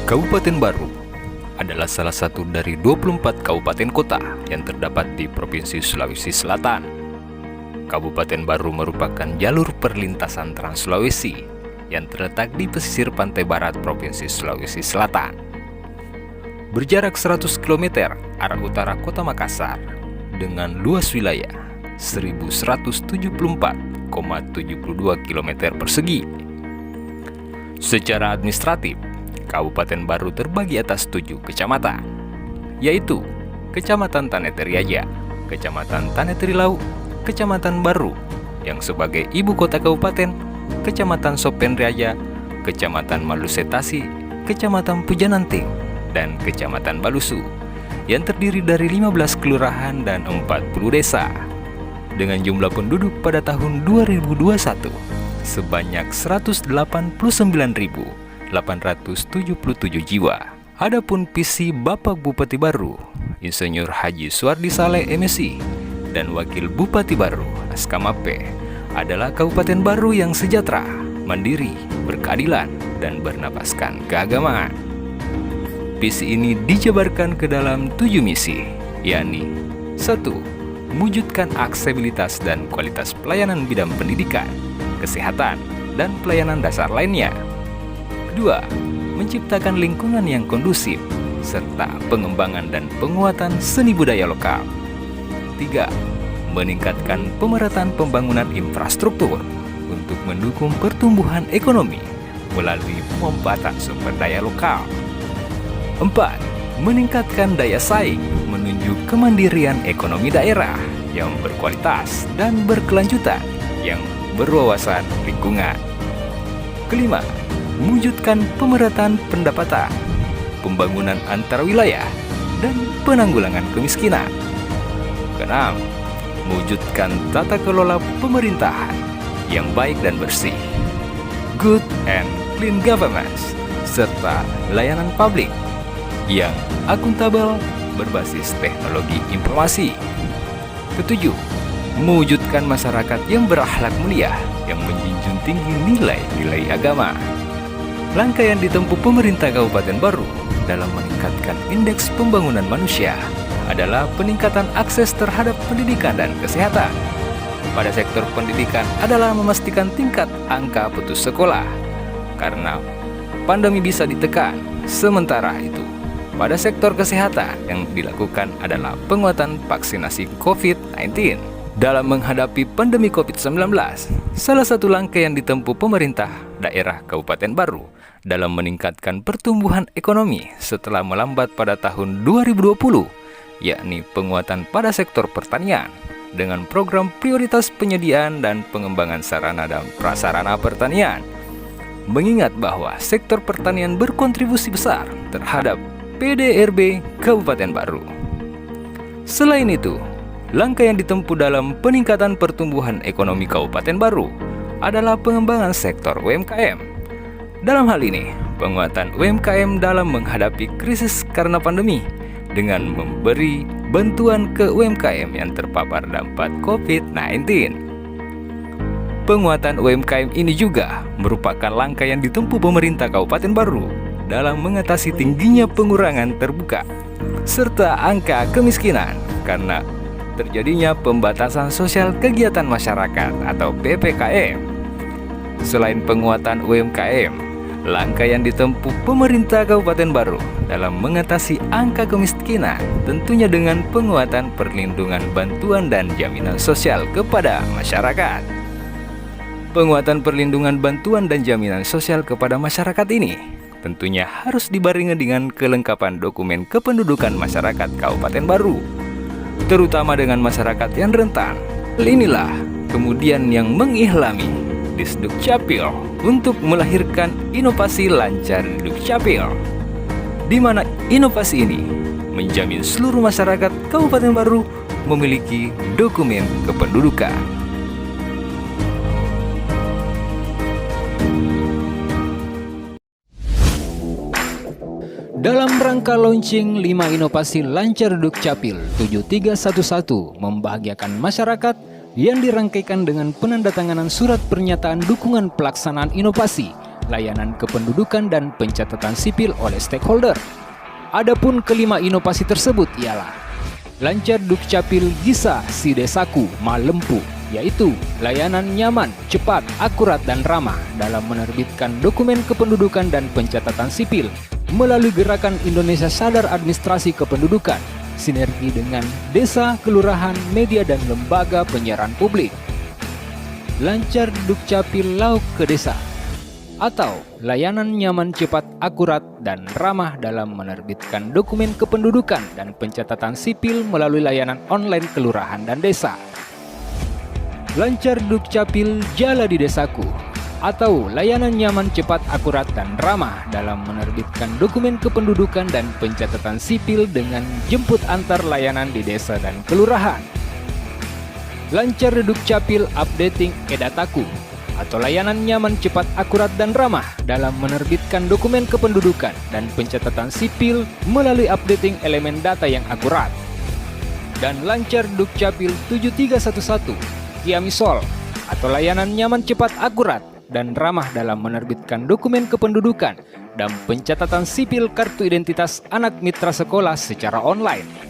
Kabupaten Baru adalah salah satu dari 24 kabupaten kota yang terdapat di Provinsi Sulawesi Selatan. Kabupaten Baru merupakan jalur perlintasan Trans Sulawesi yang terletak di pesisir pantai barat Provinsi Sulawesi Selatan. Berjarak 100 km arah utara Kota Makassar dengan luas wilayah 1174,72 km persegi. Secara administratif, Kabupaten Baru terbagi atas 7 kecamatan, yaitu Kecamatan Taneteri Aja, Kecamatan Taneteri Lau, Kecamatan Baru yang sebagai ibu kota kabupaten, Kecamatan Sopenri Aja, Kecamatan Malusetasi, Kecamatan Pujananting, dan Kecamatan Balusu yang terdiri dari 15 kelurahan dan 40 desa dengan jumlah penduduk pada tahun 2021 sebanyak 189.877 jiwa. Adapun visi Bapak Bupati Baru, Insinyur Haji Suardi Saleh MSI, dan Wakil Bupati Baru, Askamape, adalah Kabupaten Baru yang sejahtera, mandiri, berkeadilan, dan bernapaskan keagamaan. Visi ini dijabarkan ke dalam 7 misi, yakni 1. Mewujudkan aksesibilitas dan kualitas pelayanan bidang pendidikan, kesehatan, dan pelayanan dasar lainnya. 2. Menciptakan lingkungan yang kondusif, serta pengembangan dan penguatan seni budaya lokal. 3. Meningkatkan pemerataan pembangunan infrastruktur untuk mendukung pertumbuhan ekonomi melalui pemanfaatan sumber daya lokal. 4. Meningkatkan daya saing menuju kemandirian ekonomi daerah yang berkualitas dan berkelanjutan yang berwawasan lingkungan. 5. Mewujudkan pemerataan pendapatan, pembangunan antar wilayah, dan penanggulangan kemiskinan. 6. Mewujudkan tata kelola pemerintahan yang baik dan bersih, good and clean governance, serta layanan publik yang akuntabel berbasis teknologi informasi. 7. Mewujudkan masyarakat yang berakhlak mulia yang menjunjung tinggi nilai-nilai agama. Langkah yang ditempuh pemerintah Kabupaten Baru dalam meningkatkan indeks pembangunan manusia adalah peningkatan akses terhadap pendidikan dan kesehatan. Pada sektor pendidikan adalah memastikan tingkat angka putus sekolah karena pandemi bisa ditekan. Sementara itu, pada sektor kesehatan yang dilakukan adalah penguatan vaksinasi COVID-19. Dalam menghadapi pandemi COVID-19, salah satu langkah yang ditempuh pemerintah daerah Kabupaten Baru dalam meningkatkan pertumbuhan ekonomi setelah melambat pada tahun 2020, yakni penguatan pada sektor pertanian dengan program prioritas penyediaan dan pengembangan sarana dan prasarana pertanian. Mengingat bahwa sektor pertanian berkontribusi besar terhadap PDRB Kabupaten Baru. Selain itu, langkah yang ditempuh dalam peningkatan pertumbuhan ekonomi Kabupaten Baru adalah pengembangan sektor UMKM. Dalam hal ini, penguatan UMKM dalam menghadapi krisis karena pandemi dengan memberi bantuan ke UMKM yang terpapar dampak COVID-19. Penguatan UMKM ini juga merupakan langkah yang ditempuh pemerintah Kabupaten Baru dalam mengatasi tingginya pengurangan terbuka serta angka kemiskinan karena terjadinya pembatasan sosial kegiatan masyarakat atau PPKM. Selain penguatan UMKM, langkah yang ditempuh pemerintah Kabupaten Baru dalam mengatasi angka kemiskinan tentunya dengan penguatan perlindungan bantuan dan jaminan sosial kepada masyarakat. Penguatan perlindungan bantuan dan jaminan sosial kepada masyarakat ini tentunya harus dibarengi dengan kelengkapan dokumen kependudukan masyarakat Kabupaten Baru, terutama dengan masyarakat yang rentan. Inilah kemudian yang mengihlami Disduk Capil untuk melahirkan inovasi Lancar Dukcapil, di mana inovasi ini menjamin seluruh masyarakat Kabupaten Baru memiliki dokumen kependudukan. Dalam rangka launching 5 inovasi Lancar Dukcapil 7311 membahagiakan masyarakat yang dirangkaikan dengan penandatanganan surat pernyataan dukungan pelaksanaan inovasi layanan kependudukan dan pencatatan sipil oleh stakeholder. Adapun kelima inovasi tersebut ialah lancar Dukcapil Gisa Sidesaku Malempu, yaitu layanan nyaman, cepat, akurat, dan ramah dalam menerbitkan dokumen kependudukan dan pencatatan sipil melalui gerakan Indonesia Sadar Administrasi Kependudukan, sinergi dengan desa, kelurahan, media, dan lembaga penyiaran publik. Lancar Dukcapil Lauk ke Desa, atau layanan nyaman, cepat, akurat, dan ramah dalam menerbitkan dokumen kependudukan dan pencatatan sipil melalui layanan online kelurahan dan desa. Lancar Dukcapil Jala di Desaku, atau layanan nyaman, cepat, akurat, dan ramah dalam menerbitkan dokumen kependudukan dan pencatatan sipil dengan jemput antar layanan di desa dan kelurahan. Lancar Dukcapil Updating Edataku, atau layanan nyaman, cepat, akurat, dan ramah dalam menerbitkan dokumen kependudukan dan pencatatan sipil melalui updating elemen data yang akurat. Dan lancar Dukcapil 7311 Kiamisol, atau layanan nyaman, cepat, akurat, dan ramah dalam menerbitkan dokumen kependudukan dan pencatatan sipil kartu identitas anak mitra sekolah secara online.